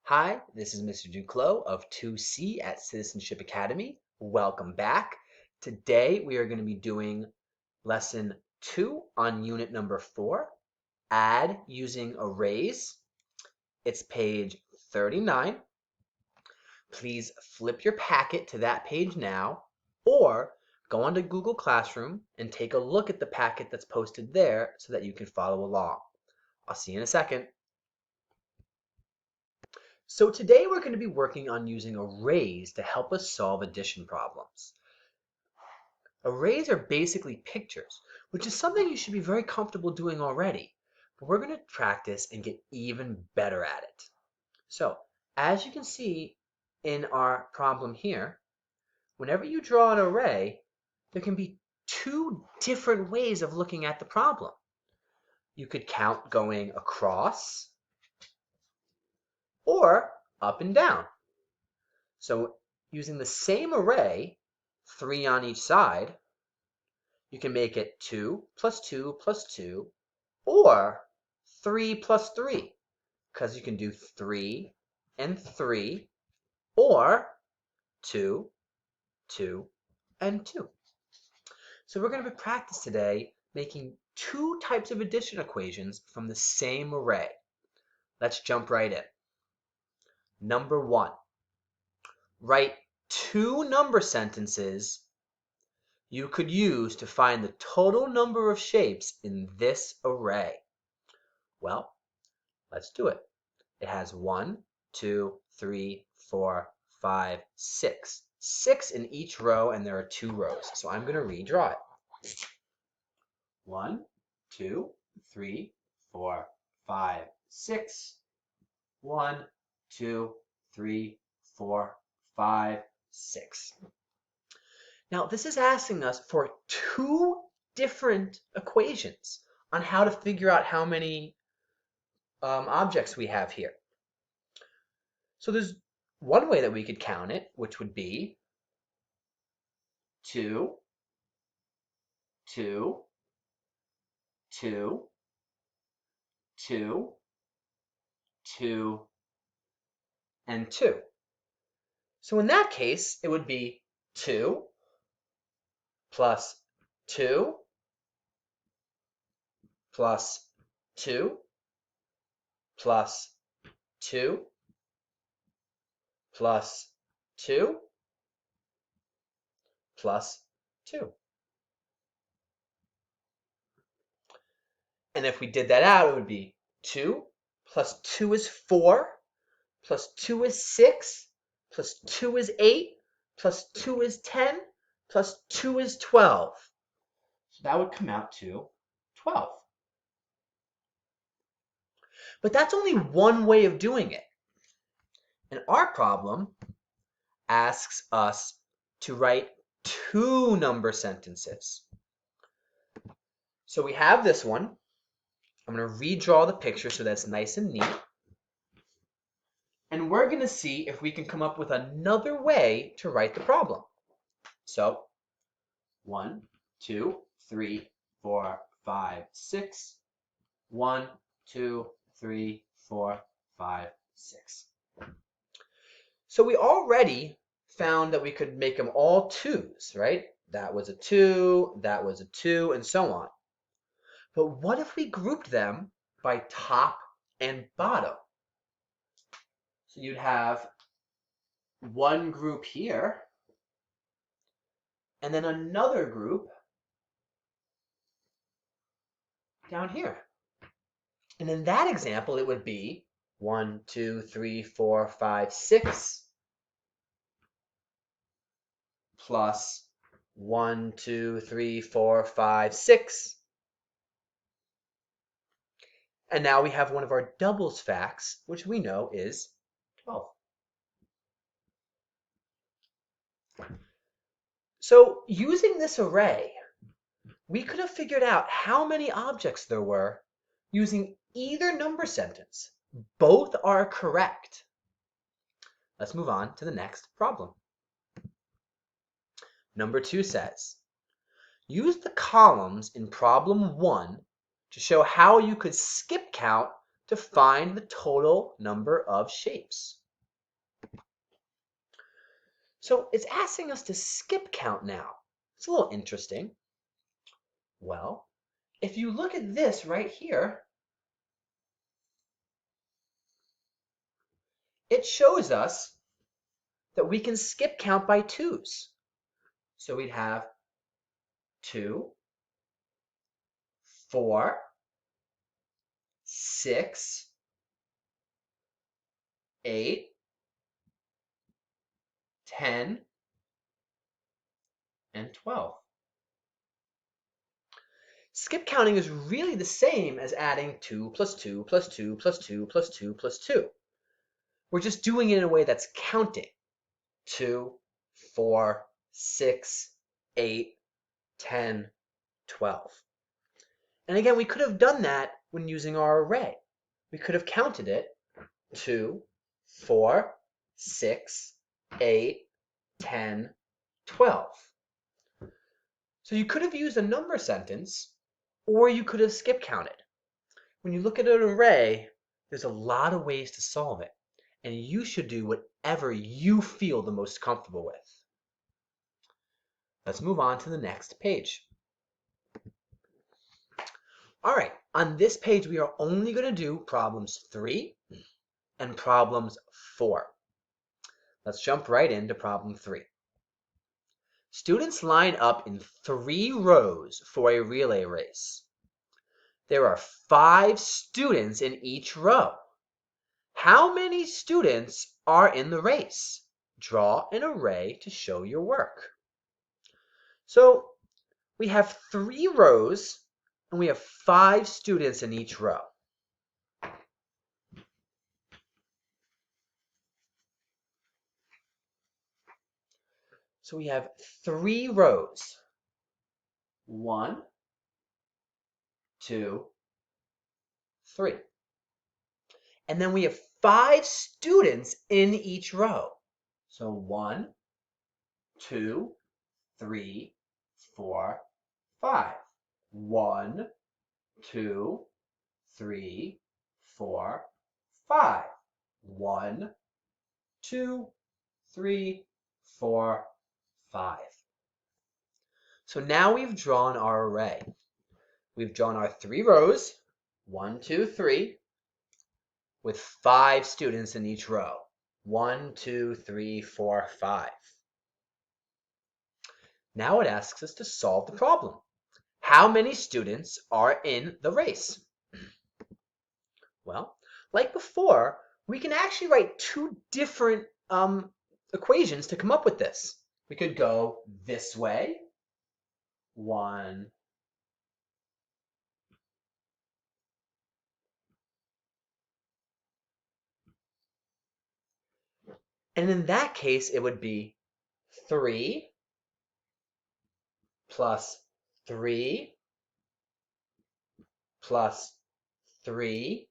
Hi, this is Mr. Duclos of 2C at Citizenship Academy. Welcome back. Today we are going to be doing lesson 2 on unit number 4, add using arrays. It's page 39. Please flip your packet to that page now, or go onto Google Classroom and take a look at the packet that's posted there so that you can follow along. I'll see you in a second. So today we're going to be working on using arrays to help us solve addition problems. Arrays are basically pictures, which is something you should be very comfortable doing already, but we're going to practice and get even better at it. So as you can see in our problem here, whenever you draw an array, there can be two different ways of looking at the problem. You could count going across or up and down. So using the same array, 3 on each side, you can make it 2 plus 2 plus 2, or 3 plus 3, because you can do 3 and 3, or 2, 2, and 2. So we're going to practice today making two types of addition equations from the same array. Let's jump right in. Number 1. Write two number sentences you could use to find the total number of shapes in this array. Well, let's do it. It has 1, 2, 3, 4, 5, 6. 6 in each row, and there are 2 rows. So I'm going to redraw it. 1, 2, 3, 4, 5, 6. 1, 2, 3, 4, 5, 6. Now, this is asking us for two different equations on how to figure out how many objects we have here. So there's one way that we could count it, which would be 2, 2, 2, 2, 2, and 2. So in that case, it would be 2 plus 2 plus 2 plus 2 plus 2 plus 2. And if we did that out, it would be 2 plus 2 is 4, plus 2 is 6, plus 2 is 8, plus 2 is 10, plus 2 is 12. So that would come out to 12. But that's only one way of doing it. And our problem asks us to write two number sentences. So we have this one. I'm going to redraw the picture so that's nice and neat. And we're going to see if we can come up with another way to write the problem. So 1, 2, 3, 4, 5, 6. 1, 2, 3, 4, 5, 6. So we already found that we could make them all 2's, right? That was a 2, that was a 2, and so on. But what if we grouped them by top and bottom? So you'd have one group here, and then another group down here. And in that example, it would be 1, 2, 3, 4, 5, 6 plus 1, 2, 3, 4, 5, 6. And now we have one of our doubles facts, which we know is 12. So using this array, we could have figured out how many objects there were using either number sentence. Both are correct. Let's move on to the next problem. Number 2 says, use the columns in problem 1 to show how you could skip count to find the total number of shapes. So it's asking us to skip count now. It's a little interesting. Well, if you look at this right here, it shows us that we can skip count by twos. So we'd have 2, 4, 6, 8, 10, and 12. Skip counting is really the same as adding 2 plus 2 plus 2 plus 2 plus 2 plus 2. We're just doing it in a way that's counting. 2, 4, 6, 8, 10, 12. And again, we could have done that when using our array. We could have counted it 2, 4, 6, 8, 10, 12. So you could have used a number sentence, or you could have skip counted. When you look at an array, there's a lot of ways to solve it, and you should do whatever you feel the most comfortable with. Let's move on to the next page. All right, on this page, we are only going to do problems 3 and problems 4. Let's jump right into problem 3. Students line up in 3 rows for a relay race. There are 5 students in each row. How many students are in the race? Draw an array to show your work. So we have 3 rows and we have 5 students in each row. So we have 3 rows. 1, 2, 3. And then we have 5 students in each row. So 1, 2, 3, 4, 5. 1, 2, 3, 4, 5. 1, 2, 3, 4, 5. So now we've drawn our array. We've drawn our 3 rows, 1, 2, 3, with 5 students in each row. 1, 2, 3, 4, 5. Now it asks us to solve the problem. How many students are in the race? Well, like before, we can actually write 2 different equations to come up with this. We could go this way, 1, and in that case, it would be 3 plus 3 plus 3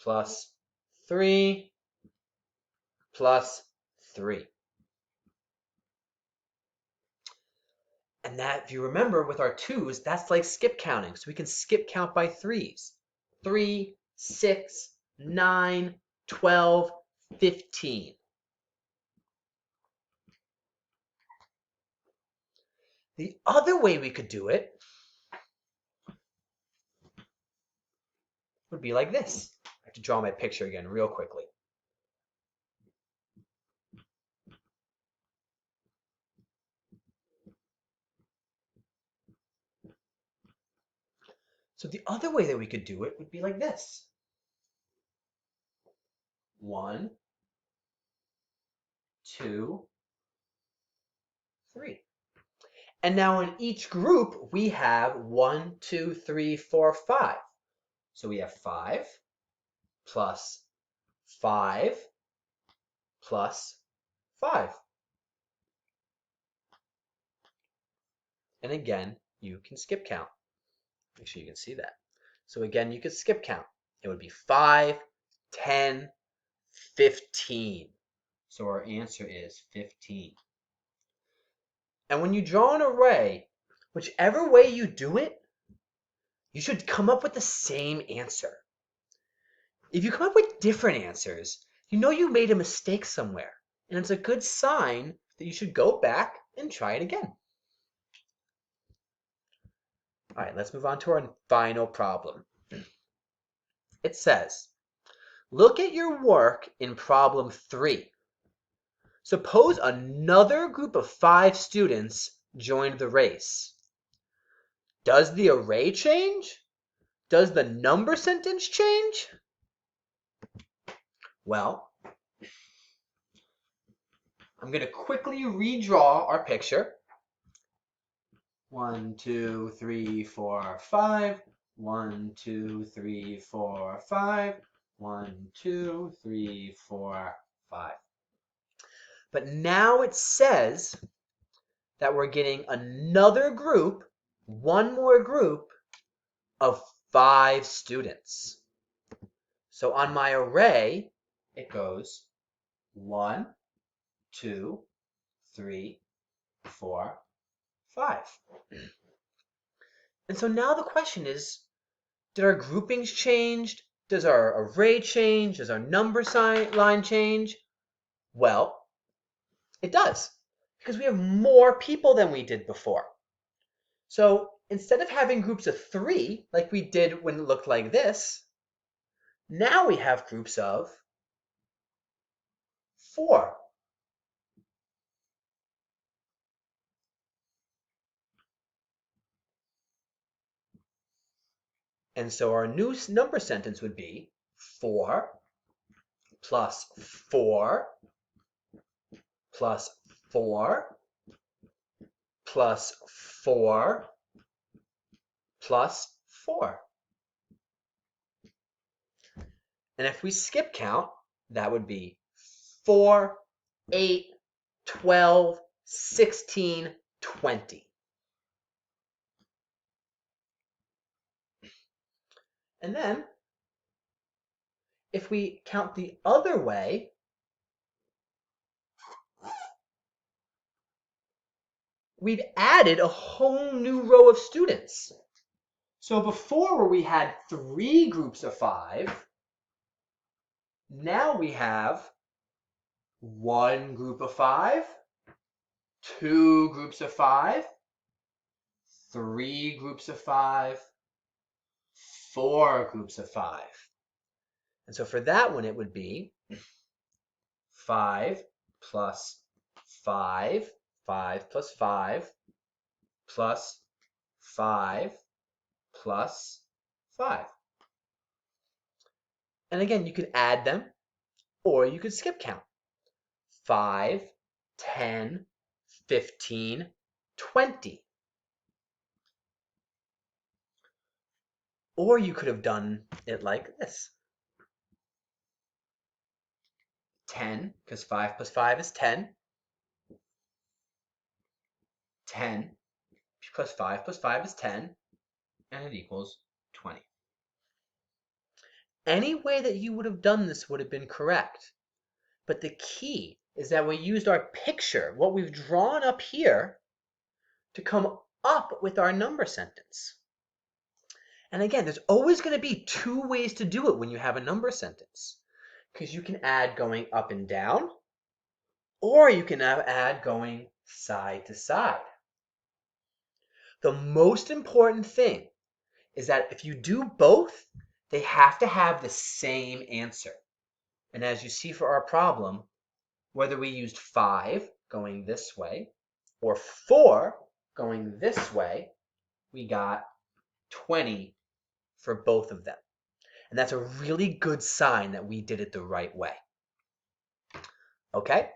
plus 3 plus 3. And that, if you remember, with our 2's, that's like skip counting. So we can skip count by 3's. 3, 6, 9, 12, 15. The other way we could do it would be like this. I have to draw my picture again real quickly. So the other way that we could do it would be like this. 1, 2, 3. And now in each group, we have 1, 2, 3, 4, 5. So we have 5 plus 5 plus 5. And again, you can skip count. Make sure you can see that. So again, you could skip count. It would be 5, 10, 15. So our answer is 15. And when you draw an array, whichever way you do it, you should come up with the same answer. If you come up with different answers, you know you made a mistake somewhere, and it's a good sign that you should go back and try it again. All right, let's move on to our final problem. It says, look at your work in problem 3. Suppose another group of 5 students joined the race. Does the array change? Does the number sentence change? Well, I'm going to quickly redraw our picture. 1, 2, 3, 4, 5. 1, 2, 3, 4, 5. 1, 2, 3, 4, 5. But now it says that we're getting another group, one more group of 5 students. So on my array, it goes 1, 2, 3, 4, 5. And so now the question is, did our groupings change? Does our array change? Does our number line change? Well, it does, because we have more people than we did before. So instead of having groups of 3, like we did when it looked like this, now we have groups of 4. And so our new number sentence would be 4 plus 4 plus 4 plus 4 plus 4. And if we skip count, that would be 4, 8, 12, 16, 20. And then, if we count the other way, we've added a whole new row of students. So before, where we had 3 groups of 5, now we have 1 group of 5, 2 groups of 5, 3 groups of 5, 4 groups of 5. And so for that one, it would be 5 plus 5, 5 plus 5, plus 5 plus 5. And again, you could add them, or you could skip count. 5, 10, 15, 20. Or you could have done it like this. 10, because 5 plus 5 is 10. 10 plus 5 is 10, and it equals 20. Any way that you would have done this would have been correct. But the key is that we used our picture, what we've drawn up here, to come up with our number sentence. And again, there's always going to be 2 ways to do it when you have a number sentence, because you can add going up and down, or you can add going side to side. The most important thing is that if you do both, they have to have the same answer. And as you see for our problem, whether we used 5 going this way or 4 going this way, we got 20 for both of them. And that's a really good sign that we did it the right way. Okay,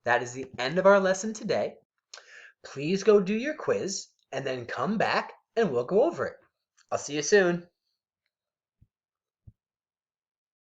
that is the end of our lesson today. Please go do your quiz and then come back and we'll go over it. I'll see you soon.